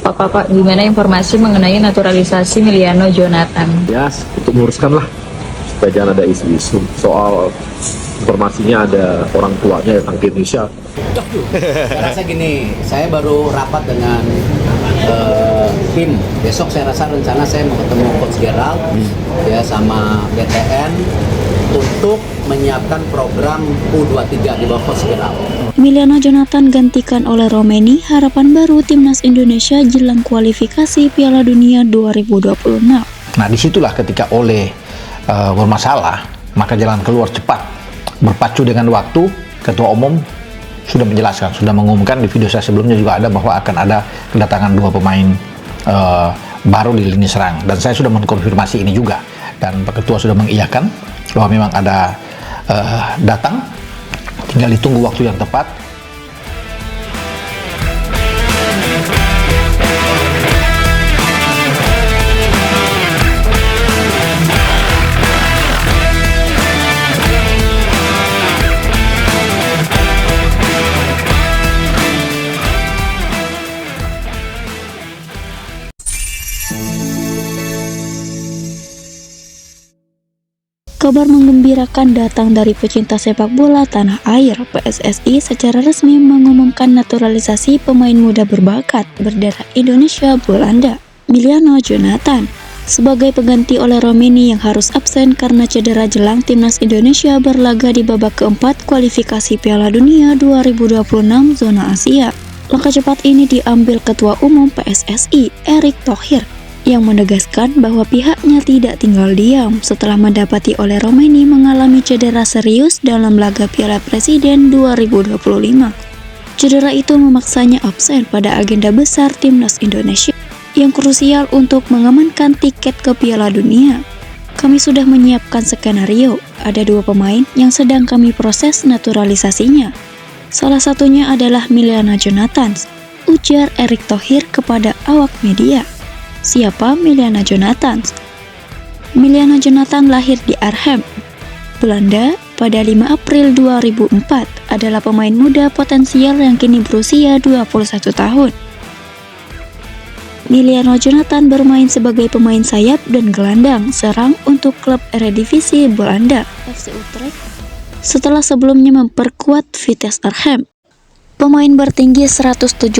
Pak, gimana informasi mengenai naturalisasi Miliano Jonathan? Ya, untuk meluruskan lah supaya jangan ada isu-isu soal informasinya ada orang tuanya yang ke Indonesia. Saya rasa gini, saya baru rapat dengan tim. Besok saya rasa rencana saya mau ketemu Coach Gerald ya sama BTN untuk menyiapkan program U23 di bawah Coach Gerald. Miliano Jonathan gantikan oleh Romeni, harapan baru timnas Indonesia jelang kualifikasi Piala Dunia 2026. Nah, disitulah ketika Ole bermasalah, maka jalan keluar cepat. Berpacu dengan waktu, Ketua Umum sudah menjelaskan, sudah mengumumkan di video saya sebelumnya juga ada bahwa akan ada kedatangan 2 pemain baru di lini serang. Dan saya sudah mengkonfirmasi ini juga. Dan Pak Ketua sudah mengiyakan bahwa memang ada datang, tinggal ditunggu waktu yang tepat. Kabar menggembirakan datang dari pecinta sepak bola tanah air. PSSI secara resmi mengumumkan naturalisasi pemain muda berbakat berdarah Indonesia Belanda, Miliano Jonathan, sebagai pengganti oleh Romeni yang harus absen karena cedera jelang timnas Indonesia berlaga di babak keempat kualifikasi Piala Dunia 2026 zona Asia. Langkah cepat ini diambil Ketua Umum PSSI, Erick Thohir, yang menegaskan bahwa pihaknya tidak tinggal diam setelah mendapati oleh Romeni mengalami cedera serius dalam laga Piala Presiden 2025. Cedera itu memaksanya absen pada agenda besar timnas Indonesia yang krusial untuk mengamankan tiket ke Piala Dunia. Kami sudah menyiapkan skenario, ada 2 pemain yang sedang kami proses naturalisasinya. Salah satunya adalah Miliano Jonathan, ujar Erick Thohir kepada awak media. Siapa Miliano Jonathan? Miliano Jonathan lahir di Arnhem, Belanda pada 5 April 2004, adalah pemain muda potensial yang kini berusia 21 tahun. Miliano Jonathan bermain sebagai pemain sayap dan gelandang serang untuk klub Eredivisie Belanda, FC Utrecht, setelah sebelumnya memperkuat Vitesse Arnhem. Pemain bertinggi 178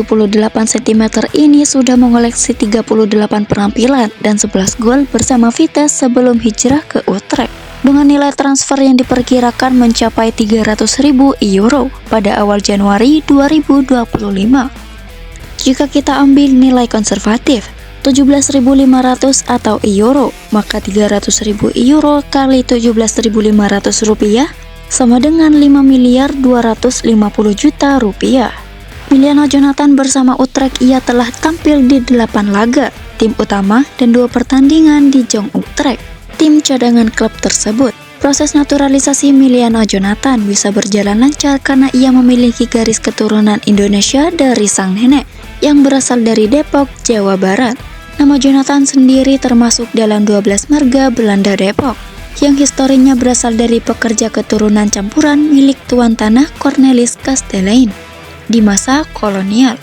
cm ini sudah mengoleksi 38 penampilan dan 11 gol bersama Vitesse sebelum hijrah ke Utrecht, dengan nilai transfer yang diperkirakan mencapai 300.000 euro pada awal Januari 2025. Jika kita ambil nilai konservatif 17.500 atau euro, maka 300.000 euro kali 17.500 rupiah sama dengan 5.250 juta rupiah. Miliano Jonathan bersama Utrecht ia telah tampil di 8 laga tim utama dan 2 pertandingan di Jong Utrecht, tim cadangan klub tersebut. Proses naturalisasi Miliano Jonathan bisa berjalan lancar karena ia memiliki garis keturunan Indonesia dari sang nenek yang berasal dari Depok, Jawa Barat. Nama Jonathan sendiri termasuk dalam 12 marga Belanda Depok yang historinya berasal dari pekerja keturunan campuran milik tuan tanah Cornelis Kastelein di masa kolonial.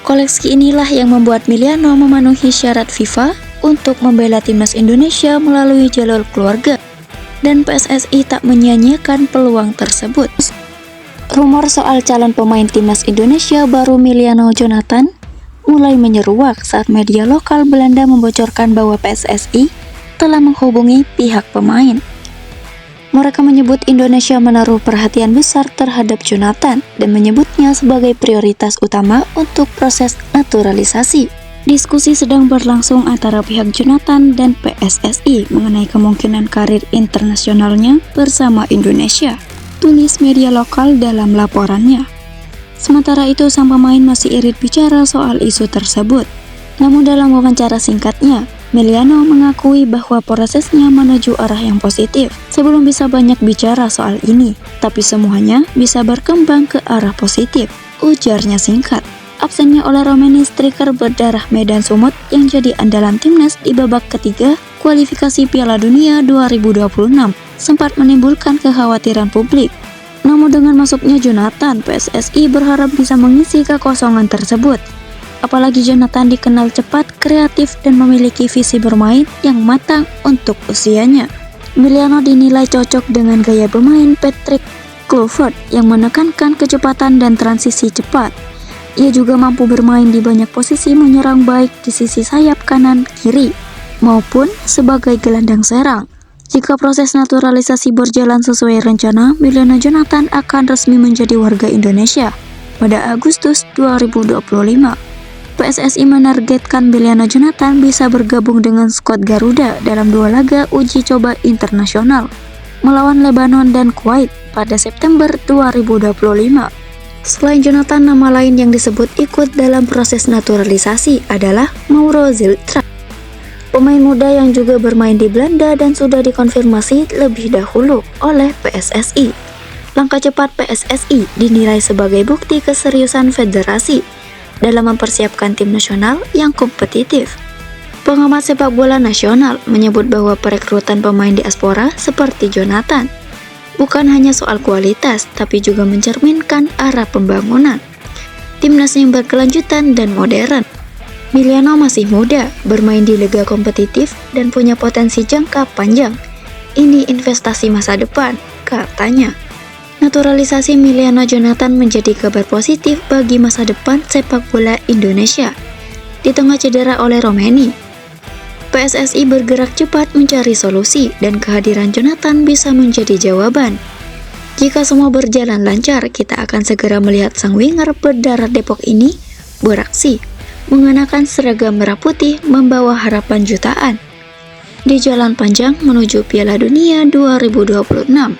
Koleksi inilah yang membuat Miliano memenuhi syarat FIFA untuk membela timnas Indonesia melalui jalur keluarga, dan PSSI tak menyia-nyiakan peluang tersebut. Rumor soal calon pemain timnas Indonesia baru Miliano Jonathan mulai menyeruak saat media lokal Belanda membocorkan bahwa PSSI telah menghubungi pihak pemain. Mereka menyebut Indonesia menaruh perhatian besar terhadap Jonathan dan menyebutnya sebagai prioritas utama untuk proses naturalisasi. Diskusi sedang berlangsung antara pihak Jonathan dan PSSI mengenai kemungkinan karir internasionalnya bersama Indonesia, tulis media lokal dalam laporannya. Sementara itu, sang pemain masih irit bicara soal isu tersebut. Namun dalam wawancara singkatnya, Miliano mengakui bahwa prosesnya menuju arah yang positif. Sebelum bisa banyak bicara soal ini, tapi semuanya bisa berkembang ke arah positif, ujarnya singkat. Absennya oleh Romeni, striker berdarah Medan Sumut yang jadi andalan timnas di babak ketiga kualifikasi Piala Dunia 2026 sempat menimbulkan kekhawatiran publik. Namun dengan masuknya Jonathan, PSSI berharap bisa mengisi kekosongan tersebut. Apalagi Jonathan dikenal cepat, kreatif, dan memiliki visi bermain yang matang untuk usianya. Emiliano dinilai cocok dengan gaya bermain Patrick Kluivert yang menekankan kecepatan dan transisi cepat. Ia juga mampu bermain di banyak posisi menyerang baik di sisi sayap kanan, kiri, maupun sebagai gelandang serang. Jika proses naturalisasi berjalan sesuai rencana, Emiliano Jonathan akan resmi menjadi warga Indonesia pada Agustus 2025. PSSI menargetkan Emiliano Jonathan bisa bergabung dengan skuad Garuda dalam 2 laga uji coba internasional melawan Lebanon dan Kuwait pada September 2025. Selain Jonathan, nama lain yang disebut ikut dalam proses naturalisasi adalah Mauro Ziltra, pemain muda yang juga bermain di Belanda dan sudah dikonfirmasi lebih dahulu oleh PSSI. Langkah cepat PSSI dinilai sebagai bukti keseriusan federasi dalam mempersiapkan tim nasional yang kompetitif. Pengamat sepak bola nasional menyebut bahwa perekrutan pemain diaspora seperti Jonathan bukan hanya soal kualitas, tapi juga mencerminkan arah pembangunan timnas yang berkelanjutan dan modern. Emiliano masih muda, bermain di liga kompetitif, dan punya potensi jangka panjang. Ini investasi masa depan, katanya. Naturalisasi Emiliano Jonathan menjadi kabar positif bagi masa depan sepak bola Indonesia. Di tengah cedera oleh Romeni, PSSI bergerak cepat mencari solusi dan kehadiran Jonathan bisa menjadi jawaban. Jika semua berjalan lancar, kita akan segera melihat sang winger berdarah Depok ini beraksi, mengenakan seragam merah putih membawa harapan jutaan di jalan panjang menuju Piala Dunia 2026.